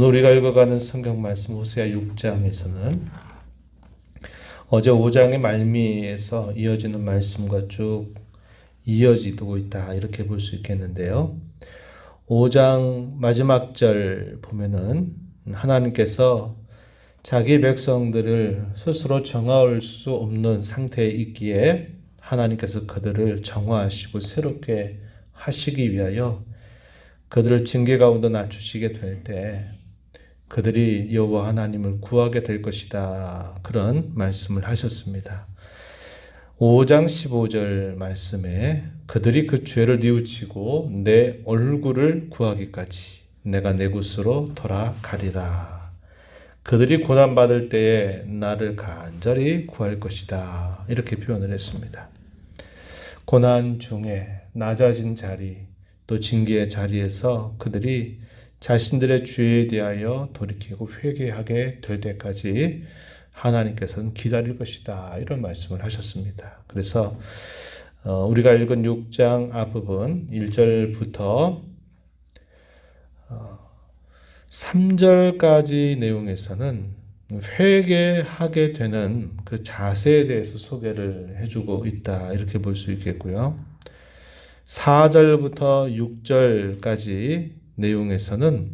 우리가 읽어가는 성경 말씀 호세아 6장에서는 어제 5장의 말미에서 이어지는 말씀과 쭉 이어지고 있다, 이렇게 볼 수 있겠는데요. 5장 마지막 절 보면은 하나님께서 자기 백성들을 스스로 정화할 수 없는 상태에 있기에 하나님께서 그들을 정화하시고 새롭게 하시기 위하여 그들을 징계 가운데 낮추시게 될 때 그들이 여호와 하나님을 구하게 될 것이다, 그런 말씀을 하셨습니다. 5장 15절 말씀에 그들이 그 죄를 뉘우치고 내 얼굴을 구하기까지 내가 내 곳으로 돌아가리라. 그들이 고난받을 때에 나를 간절히 구할 것이다, 이렇게 표현을 했습니다. 고난 중에 낮아진 자리, 또 징계의 자리에서 그들이 자신들의 죄에 대하여 돌이키고 회개하게 될 때까지 하나님께서는 기다릴 것이다, 이런 말씀을 하셨습니다. 그래서 우리가 읽은 6장 앞부분 1절부터 3절까지 내용에서는 회개하게 되는 그 자세에 대해서 소개를 해주고 있다, 이렇게 볼 수 있겠고요. 4절부터 6절까지 내용에서는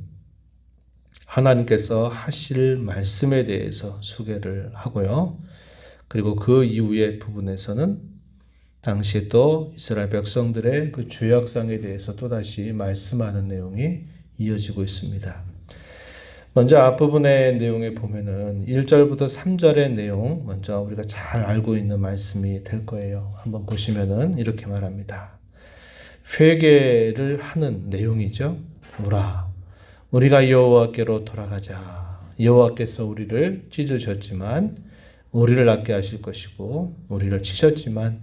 하나님께서 하실 말씀에 대해서 소개를 하고요. 그리고 그 이후의 부분에서는 당시에 또 이스라엘 백성들의 그 죄악상에 대해서 또다시 말씀하는 내용이 이어지고 있습니다. 먼저 앞부분의 내용에 보면은 1절부터 3절의 내용, 먼저 우리가 잘 알고 있는 말씀이 될 거예요. 한번 보시면은 이렇게 말합니다. 회개를 하는 내용이죠. 오라, 우리가 여호와께로 돌아가자. 여호와께서 우리를 찢으셨지만 우리를 낫게 하실 것이고 우리를 치셨지만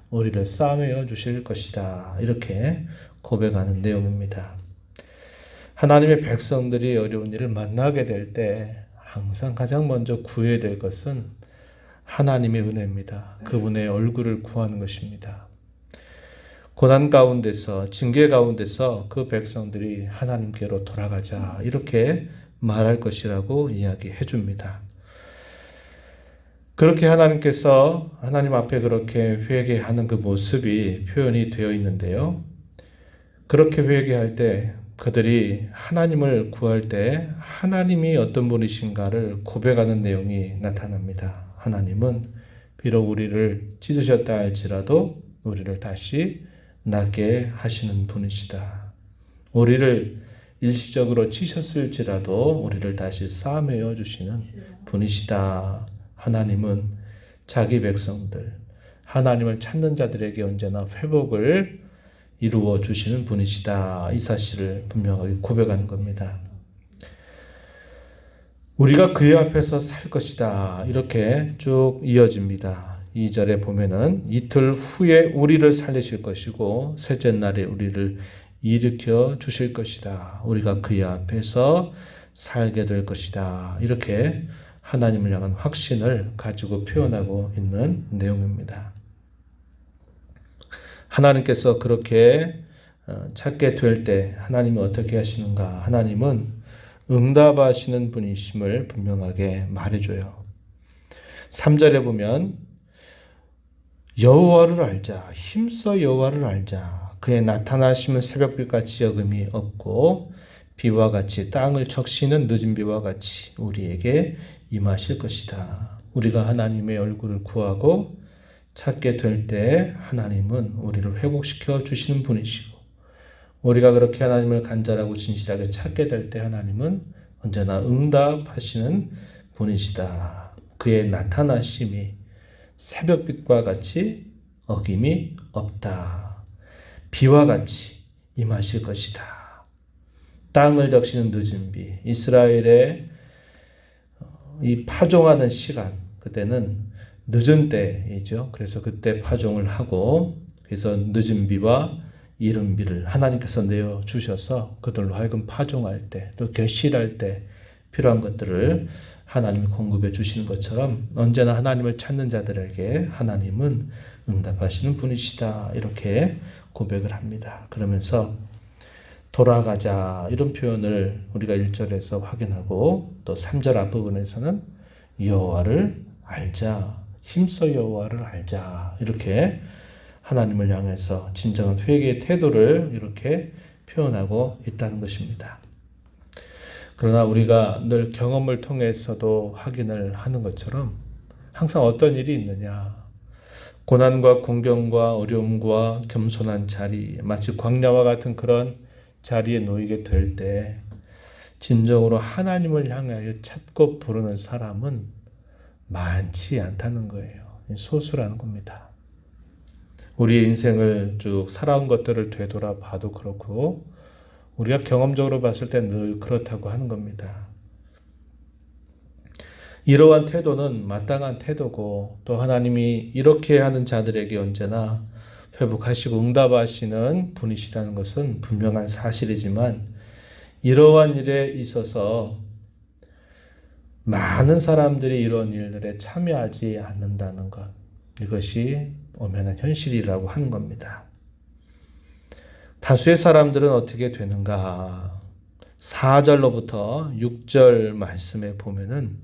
우리를 싸매어 주실 것이다, 이렇게 고백하는 내용입니다. 하나님의 백성들이 어려운 일을 만나게 될 때 항상 가장 먼저 구해야 될 것은 하나님의 은혜입니다. 그분의 얼굴을 구하는 것입니다. 고난 가운데서, 징계 가운데서 그 백성들이 하나님께로 돌아가자, 이렇게 말할 것이라고 이야기해 줍니다. 그렇게 하나님께서 하나님 앞에 그렇게 회개하는 그 모습이 표현이 되어 있는데요. 그렇게 회개할 때 그들이 하나님을 구할 때 하나님이 어떤 분이신가를 고백하는 내용이 나타납니다. 하나님은 비록 우리를 찢으셨다 할지라도 우리를 다시 낫게 하시는 분이시다. 우리를 일시적으로 치셨을지라도 우리를 다시 싸매어 주시는 분이시다. 하나님은 자기 백성들, 하나님을 찾는 자들에게 언제나 회복을 이루어 주시는 분이시다, 이 사실을 분명하게 고백하는 겁니다. 우리가 그의 앞에서 살 것이다, 이렇게 쭉 이어집니다. 2절에 보면은 이틀 후에 우리를 살리실 것이고 셋째 날에 우리를 일으켜 주실 것이다. 우리가 그의 앞에서 살게 될 것이다, 이렇게 하나님을 향한 확신을 가지고 표현하고 있는 내용입니다. 하나님께서 그렇게 찾게 될 때 하나님이 어떻게 하시는가? 하나님은 응답하시는 분이심을 분명하게 말해줘요. 3절에 보면 여호와를 알자, 힘써 여호와를 알자. 그의 나타나심은 새벽빛같이 여금이 없고 비와 같이 땅을 적시는 늦은 비와 같이 우리에게 임하실 것이다. 우리가 하나님의 얼굴을 구하고 찾게 될 때 하나님은 우리를 회복시켜 주시는 분이시고 우리가 그렇게 하나님을 간절하고 진실하게 찾게 될 때 하나님은 언제나 응답하시는 분이시다. 그의 나타나심이 새벽빛과 같이 어김이 없다. 비와 같이 임하실 것이다. 땅을 적시는 늦은 비, 이스라엘의 이 파종하는 시간, 그때는 늦은 때이죠. 그래서 그때 파종을 하고, 그래서 늦은 비와 이른 비를 하나님께서 내어 주셔서 그들로 하여금 파종할 때, 또 결실할 때 필요한 것들을 하나님이 공급해 주시는 것처럼 언제나 하나님을 찾는 자들에게 하나님은 응답하시는 분이시다, 이렇게 고백을 합니다. 그러면서 돌아가자 이런 표현을 우리가 1절에서 확인하고 또 3절 앞부분에서는 여호와를 알자, 힘써 여호와를 알자 이렇게 하나님을 향해서 진정한 회개의 태도를 이렇게 표현하고 있다는 것입니다. 그러나 우리가 늘 경험을 통해서도 확인을 하는 것처럼 항상 어떤 일이 있느냐, 고난과 공경과 어려움과 겸손한 자리, 마치 광야와 같은 그런 자리에 놓이게 될 때 진정으로 하나님을 향하여 찾고 부르는 사람은 많지 않다는 거예요. 소수라는 겁니다. 우리의 인생을 쭉 살아온 것들을 되돌아봐도 그렇고 우리가 경험적으로 봤을 때 늘 그렇다고 하는 겁니다. 이러한 태도는 마땅한 태도고 또 하나님이 이렇게 하는 자들에게 언제나 회복하시고 응답하시는 분이시라는 것은 분명한 사실이지만 이러한 일에 있어서 많은 사람들이 이런 일들에 참여하지 않는다는 것, 이것이 엄연한 현실이라고 하는 겁니다. 다수의 사람들은 어떻게 되는가? 4절로부터 6절 말씀에 보면은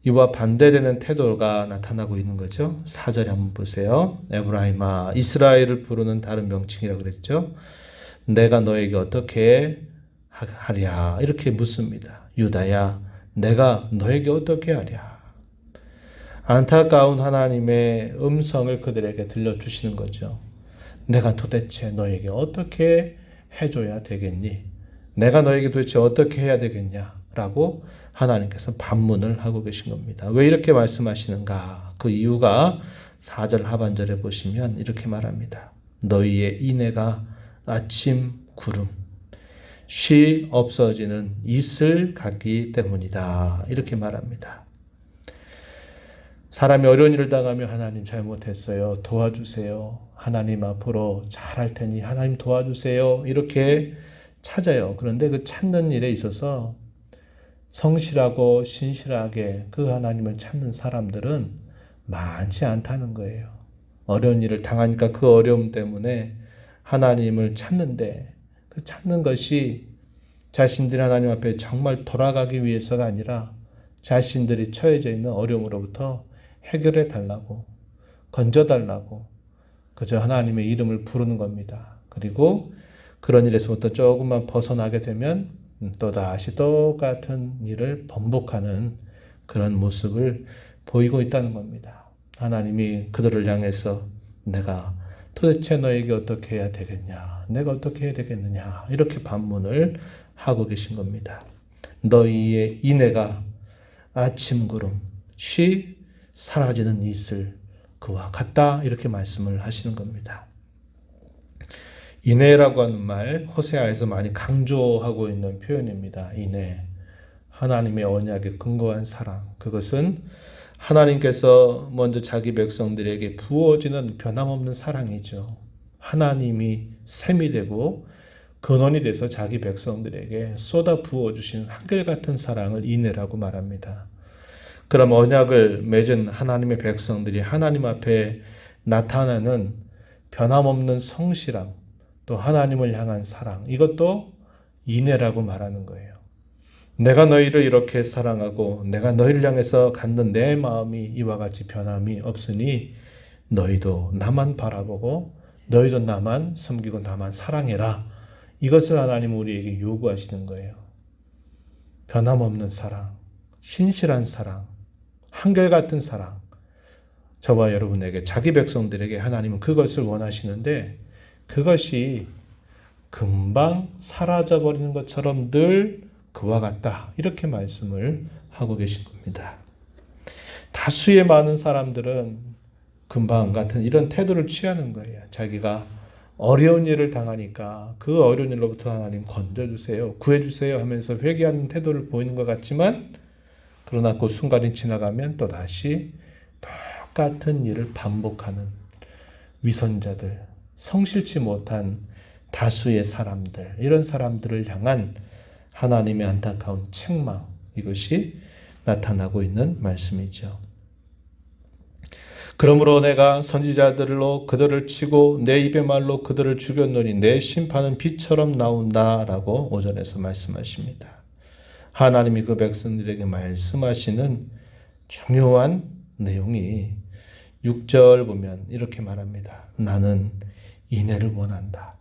이와 반대되는 태도가 나타나고 있는 거죠. 4절에 한번 보세요. 에브라임아, 이스라엘을 부르는 다른 명칭이라고 그랬죠. 내가 너에게 어떻게 하랴 이렇게 묻습니다. 유다야, 내가 너에게 어떻게 하랴. 안타까운 하나님의 음성을 그들에게 들려주시는 거죠. 내가 도대체 너에게 어떻게 해줘야 되겠니? 내가 너에게 도대체 어떻게 해야 되겠냐라고 하나님께서 반문을 하고 계신 겁니다. 왜 이렇게 말씀하시는가? 그 이유가 4절 하반절에 보시면 이렇게 말합니다. 너희의 인애가 아침 구름, 쉬 없어지는 이슬 같기 때문이다. 이렇게 말합니다. 사람이 어려운 일을 당하며 하나님 잘못했어요. 도와주세요. 하나님 앞으로 잘할 테니 하나님 도와주세요. 이렇게 찾아요. 그런데 그 찾는 일에 있어서 성실하고 신실하게 그 하나님을 찾는 사람들은 많지 않다는 거예요. 어려운 일을 당하니까 그 어려움 때문에 하나님을 찾는데 그 찾는 것이 자신들이 하나님 앞에 정말 돌아가기 위해서가 아니라 자신들이 처해져 있는 어려움으로부터 해결해 달라고, 건져 달라고 그저 하나님의 이름을 부르는 겁니다. 그리고 그런 일에서부터 조금만 벗어나게 되면 또다시 똑같은 일을 반복하는 그런 모습을 보이고 있다는 겁니다. 하나님이 그들을 향해서 내가 도대체 너에게 어떻게 해야 되겠냐, 내가 어떻게 해야 되겠느냐 이렇게 반문을 하고 계신 겁니다. 너희의 인애가 아침 구름, 쉬 사라지는 이슬 그와 같다 이렇게 말씀을 하시는 겁니다. 인애라고 하는 말 호세아에서 많이 강조하고 있는 표현입니다. 인애, 하나님의 언약에 근거한 사랑, 그것은 하나님께서 먼저 자기 백성들에게 부어지는 변함없는 사랑이죠. 하나님이 샘이 되고 근원이 돼서 자기 백성들에게 쏟아 부어주시는 한결같은 사랑을 인애라고 말합니다. 그럼 언약을 맺은 하나님의 백성들이 하나님 앞에 나타나는 변함없는 성실함, 또 하나님을 향한 사랑, 이것도 인애라고 말하는 거예요. 내가 너희를 이렇게 사랑하고 내가 너희를 향해서 갖는 내 마음이 이와 같이 변함이 없으니 너희도 나만 바라보고 너희도 나만 섬기고 나만 사랑해라. 이것을 하나님 우리에게 요구하시는 거예요. 변함없는 사랑, 신실한 사랑, 한결같은 사랑. 저와 여러분에게, 자기 백성들에게 하나님은 그것을 원하시는데 그것이 금방 사라져버리는 것처럼 늘 그와 같다. 이렇게 말씀을 하고 계신 겁니다. 다수의 많은 사람들은 금방 같은 이런 태도를 취하는 거예요. 자기가 어려운 일을 당하니까 그 어려운 일로부터 하나님 건져주세요, 구해주세요 하면서 회개하는 태도를 보이는 것 같지만 그러나 그 순간이 지나가면 또다시 똑같은 일을 반복하는 위선자들, 성실치 못한 다수의 사람들, 이런 사람들을 향한 하나님의 안타까운 책망, 이것이 나타나고 있는 말씀이죠. 그러므로 내가 선지자들로 그들을 치고 내 입의 말로 그들을 죽였노니 내 심판은 비처럼 나온다라고 오전에서 말씀하십니다. 하나님이 그 백성들에게 말씀하시는 중요한 내용이 6절 보면 이렇게 말합니다. 나는 인애를 원한다.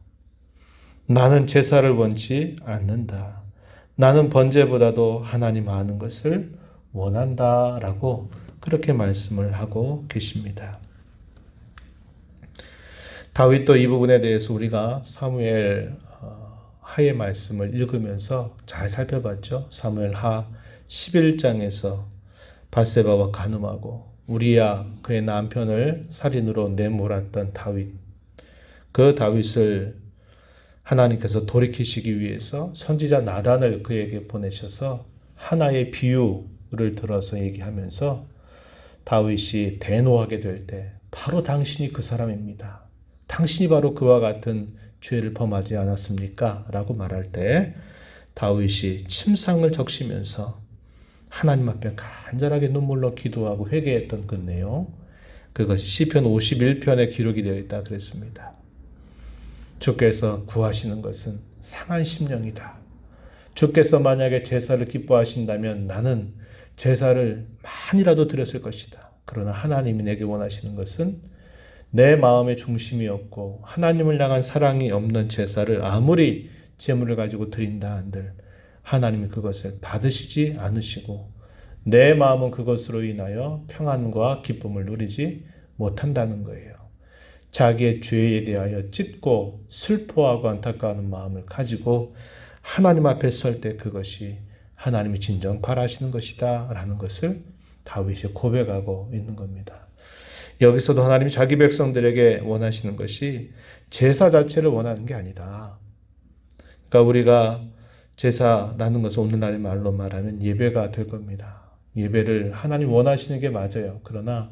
나는 제사를 원치 않는다. 나는 번제보다도 하나님 아는 것을 원한다라고 그렇게 말씀을 하고 계십니다. 다윗도 이 부분에 대해서 우리가 사무엘 하의 말씀을 읽으면서 잘 살펴봤죠. 사무엘 하 11장에서 밧세바와 간음하고 우리야 그의 남편을 살인으로 내몰았던 다윗, 그 다윗을 하나님께서 돌이키시기 위해서 선지자 나단을 그에게 보내셔서 하나의 비유를 들어서 얘기하면서 다윗이 대노하게 될 때 바로 당신이 그 사람입니다. 당신이 바로 그와 같은 죄를 범하지 않았습니까? 라고 말할 때 다윗이 침상을 적시면서 하나님 앞에 간절하게 눈물로 기도하고 회개했던 그 내용, 그것이 시편 51편에 기록이 되어 있다 그랬습니다. 주께서 구하시는 것은 상한 심령이다. 주께서 만약에 제사를 기뻐하신다면 나는 제사를 많이라도 드렸을 것이다. 그러나 하나님이 내게 원하시는 것은 내 마음의 중심이 없고 하나님을 향한 사랑이 없는 제사를 아무리 제물을 가지고 드린다 한들 하나님이 그것을 받으시지 않으시고 내 마음은 그것으로 인하여 평안과 기쁨을 누리지 못한다는 거예요. 자기의 죄에 대하여 찢고 슬퍼하고 안타까워하는 마음을 가지고 하나님 앞에 설 때 그것이 하나님이 진정 바라시는 것이다 라는 것을 다윗이 고백하고 있는 겁니다. 여기서도 하나님이 자기 백성들에게 원하시는 것이 제사 자체를 원하는 게 아니다. 그러니까 우리가 제사라는 것은 오늘날의 말로 말하면 예배가 될 겁니다. 예배를 하나님 원하시는 게 맞아요. 그러나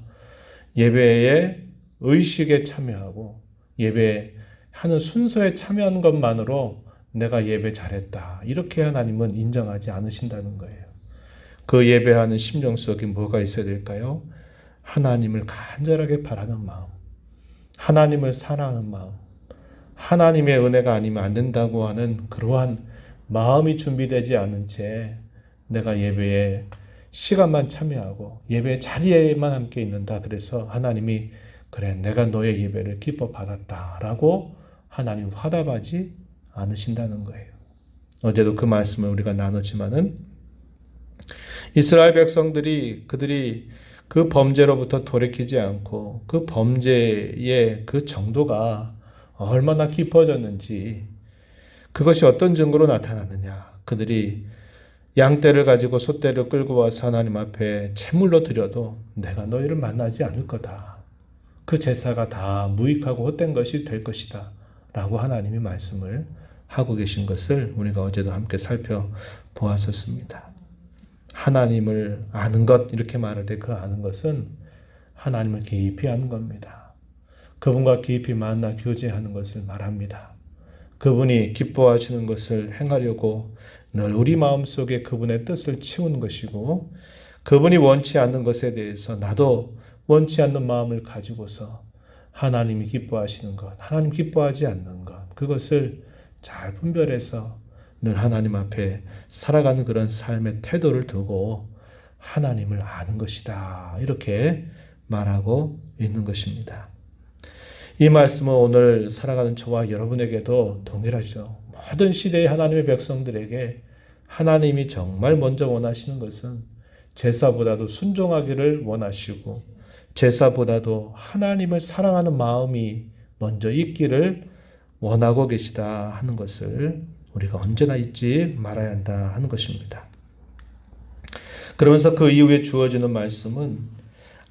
예배에 의식에 참여하고 예배하는 순서에 참여하는 것만으로 내가 예배 잘했다. 이렇게 하나님은 인정하지 않으신다는 거예요. 그 예배하는 심정 속에 뭐가 있어야 될까요? 하나님을 간절하게 바라는 마음, 하나님을 사랑하는 마음, 하나님의 은혜가 아니면 안 된다고 하는 그러한 마음이 준비되지 않은 채 내가 예배에 시간만 참여하고 예배 자리에만 함께 있는다. 그래서 하나님이 그래 내가 너의 예배를 기뻐 받았다라고 하나님 화답하지 않으신다는 거예요. 어제도 그 말씀을 우리가 나눴지만은 이스라엘 백성들이 그들이 그 범죄로부터 돌이키지 않고 그 범죄의 그 정도가 얼마나 깊어졌는지 그것이 어떤 증거로 나타나느냐. 그들이 양떼를 가지고 소떼를 끌고 와서 하나님 앞에 제물로 드려도 내가 너희를 만나지 않을 거다. 그 제사가 다 무익하고 헛된 것이 될 것이다. 라고 하나님이 말씀을 하고 계신 것을 우리가 어제도 함께 살펴보았었습니다. 하나님을 아는 것 이렇게 말할 때 그 아는 것은 하나님을 깊이 아는 겁니다. 그분과 깊이 만나 교제하는 것을 말합니다. 그분이 기뻐하시는 것을 행하려고 늘 우리 마음속에 그분의 뜻을 채우는 것이고 그분이 원치 않는 것에 대해서 나도 원치 않는 마음을 가지고서 하나님이 기뻐하시는 것, 하나님 기뻐하지 않는 것 그것을 잘 분별해서 늘 하나님 앞에 살아가는 그런 삶의 태도를 두고 하나님을 아는 것이다. 이렇게 말하고 있는 것입니다. 이 말씀은 오늘 살아가는 저와 여러분에게도 동일하죠. 모든 시대의 하나님의 백성들에게 하나님이 정말 먼저 원하시는 것은 제사보다도 순종하기를 원하시고 제사보다도 하나님을 사랑하는 마음이 먼저 있기를 원하고 계시다 하는 것을 우리가 언제나 잊지 말아야 한다 하는 것입니다. 그러면서 그 이후에 주어지는 말씀은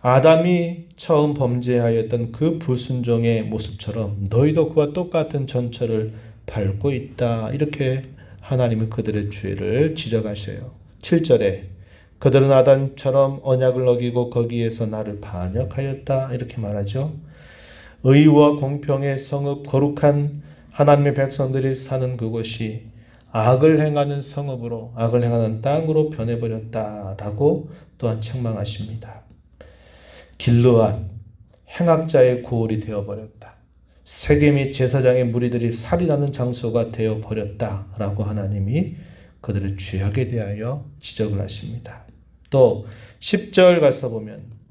아담이 처음 범죄하였던 그 불순종의 모습처럼 너희도 그와 똑같은 전철을 밟고 있다. 이렇게 하나님은 그들의 죄를 지적하셔요. 7절에 그들은 아담처럼 언약을 어기고 거기에서 나를 반역하였다. 이렇게 말하죠. 의와 공평의 성읍 거룩한 하나님의 백성들이 사는 그곳이 악을 행하는 성읍으로 악을 행하는 땅으로 변해버렸다라고 또한 책망하십니다. 길르앗 행악자의 고을이 되어버렸다. 세계 및 제사장의 무리들이 살인하는 장소가 되어버렸다라고 하나님이 그들의 죄악에 대하여 지적을 하십니다. 또 10절 가서 보면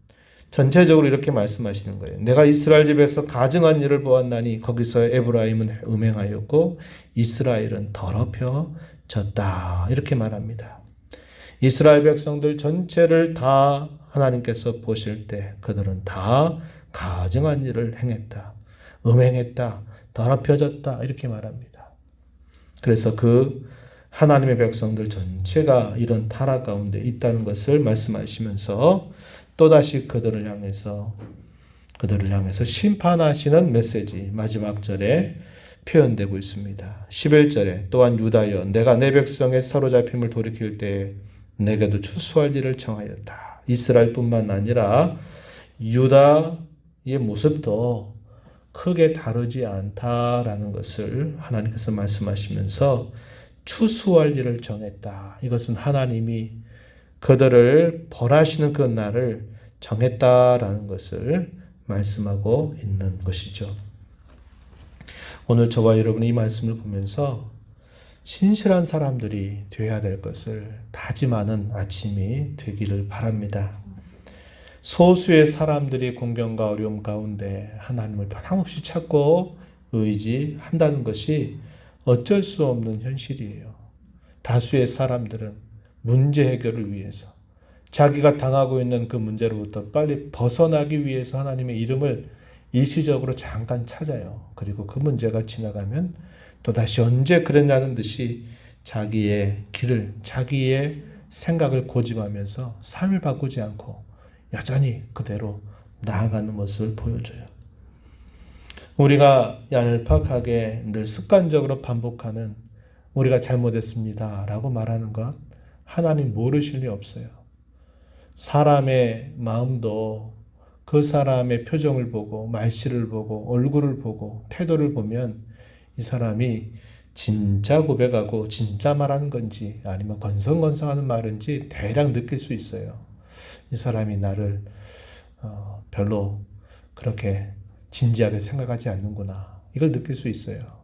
전체적으로 이렇게 말씀하시는 거예요. 내가 이스라엘 집에서 가증한 일을 보았나니 거기서 에브라임은 음행하였고 이스라엘은 더럽혀졌다. 이렇게 말합니다. 이스라엘 백성들 전체를 다 하나님께서 보실 때 그들은 다 가증한 일을 행했다. 음행했다. 더럽혀졌다. 이렇게 말합니다. 그래서 그 하나님의 백성들 전체가 이런 타락 가운데 있다는 것을 말씀하시면서 또다시 그들을 향해서 심판하시는 메시지 마지막 절에 표현되고 있습니다. 11절에 또한 유다여 내가 내 백성의 사로잡힘을 돌이킬 때에 내게도 추수할 일을 정하였다. 이스라엘뿐만 아니라 유다의 모습도 크게 다르지 않다라는 것을 하나님께서 말씀하시면서 추수할 일을 정했다. 이것은 하나님이 그들을 벌하시는 그 날을 정했다라는 것을 말씀하고 있는 것이죠. 오늘 저와 여러분이 이 말씀을 보면서 신실한 사람들이 되어야 될 것을 다짐하는 아침이 되기를 바랍니다. 소수의 사람들이 공경과 어려움 가운데 하나님을 변함없이 찾고 의지한다는 것이 어쩔 수 없는 현실이에요. 다수의 사람들은 문제 해결을 위해서 자기가 당하고 있는 그 문제로부터 빨리 벗어나기 위해서 하나님의 이름을 일시적으로 잠깐 찾아요. 그리고 그 문제가 지나가면 또다시 언제 그랬냐는 듯이 자기의 길을, 자기의 생각을 고집하면서 삶을 바꾸지 않고 여전히 그대로 나아가는 모습을 보여줘요. 우리가 얄팍하게 늘 습관적으로 반복하는 우리가 잘못했습니다 라고 말하는 것 하나님 모르실 리 없어요. 사람의 마음도 그 사람의 표정을 보고 말씨를 보고 얼굴을 보고 태도를 보면 이 사람이 진짜 고백하고 진짜 말하는 건지 아니면 건성건성하는 말인지 대략 느낄 수 있어요. 이 사람이 나를 별로 그렇게 진지하게 생각하지 않는구나. 이걸 느낄 수 있어요.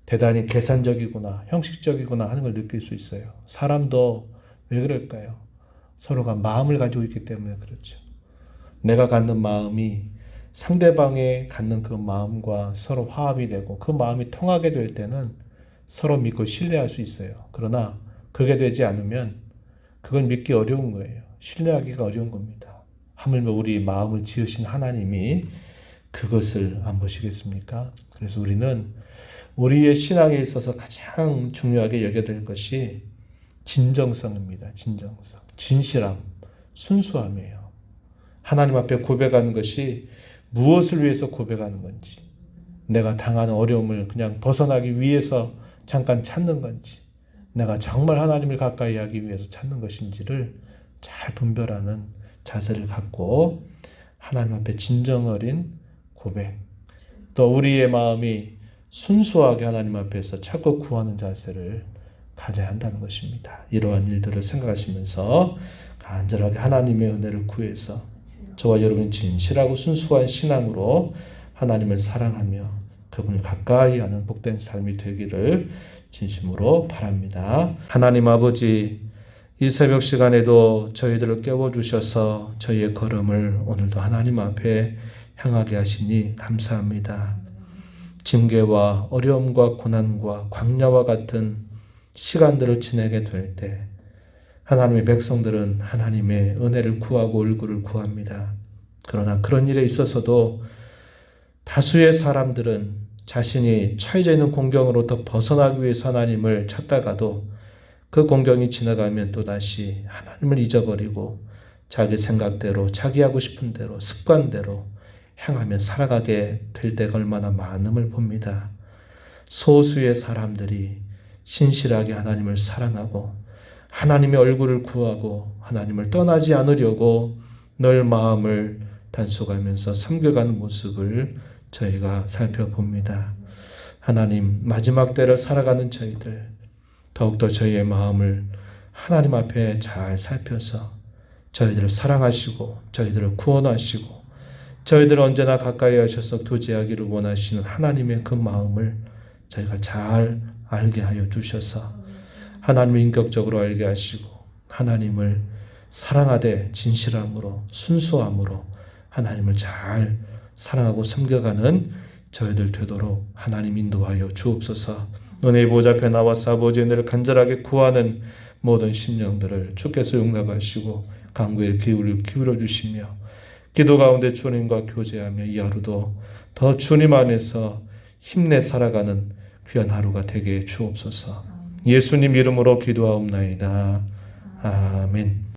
대단히 계산적이구나, 형식적이구나 하는 걸 느낄 수 있어요. 사람도 왜 그럴까요? 서로가 마음을 가지고 있기 때문에 그렇죠. 내가 갖는 마음이 상대방의 갖는 그 마음과 서로 화합이 되고 그 마음이 통하게 될 때는 서로 믿고 신뢰할 수 있어요. 그러나 그게 되지 않으면 그건 믿기 어려운 거예요. 신뢰하기가 어려운 겁니다. 하물며 우리 마음을 지으신 하나님이 그것을 안 보시겠습니까? 그래서 우리는 우리의 신앙에 있어서 가장 중요하게 여겨야 될 것이 진정성입니다. 진정성, 진실함, 순수함이에요. 하나님 앞에 고백하는 것이 무엇을 위해서 고백하는 건지, 내가 당하는 어려움을 그냥 벗어나기 위해서 잠깐 찾는 건지, 내가 정말 하나님을 가까이 하기 위해서 찾는 것인지를 잘 분별하는 자세를 갖고 하나님 앞에 진정 어린 고백, 또 우리의 마음이 순수하게 하나님 앞에서 찾고 구하는 자세를 가져야 한다는 것입니다. 이러한 일들을 생각하시면서 간절하게 하나님의 은혜를 구해서 저와 여러분이 진실하고 순수한 신앙으로 하나님을 사랑하며 그분을 가까이 하는 복된 삶이 되기를 진심으로 바랍니다. 하나님 아버지, 이 새벽 시간에도 저희들을 깨워주셔서 저희의 걸음을 오늘도 하나님 앞에 향하게 하시니 감사합니다. 징계와 어려움과 고난과 광야와 같은 시간들을 지내게 될 때 하나님의 백성들은 하나님의 은혜를 구하고 얼굴을 구합니다. 그러나 그런 일에 있어서도 다수의 사람들은 자신이 처해져 있는 공경으로부터 벗어나기 위해서 하나님을 찾다가도 그 공경이 지나가면 또다시 하나님을 잊어버리고 자기 생각대로, 자기 하고 싶은 대로, 습관대로 행하며 살아가게 될 때가 얼마나 많음을 봅니다. 소수의 사람들이 신실하게 하나님을 사랑하고 하나님의 얼굴을 구하고 하나님을 떠나지 않으려고 늘 마음을 단속하면서 섬겨가는 모습을 저희가 살펴봅니다. 하나님, 마지막 때를 살아가는 저희들, 더욱더 저희의 마음을 하나님 앞에 잘 살펴서 저희들을 사랑하시고 저희들을 구원하시고 저희들 언제나 가까이 하셔서 교제하기를 원하시는 하나님의 그 마음을 저희가 잘 알게 하여 주셔서 하나님을 인격적으로 알게 하시고 하나님을 사랑하되 진실함으로 순수함으로 하나님을 잘 사랑하고 섬겨가는 저희들 되도록 하나님 인도하여 주옵소서. 은혜의 보좌 앞에 나와서 아버지의 은혜를 간절하게 구하는 모든 심령들을 주께서 용납하시고 간구에 기울여 주시며 기도 가운데 주님과 교제하며 이 하루도 더 주님 안에서 힘내 살아가는 귀한 하루가 되게 주옵소서. 예수님 이름으로 기도하옵나이다. 아멘.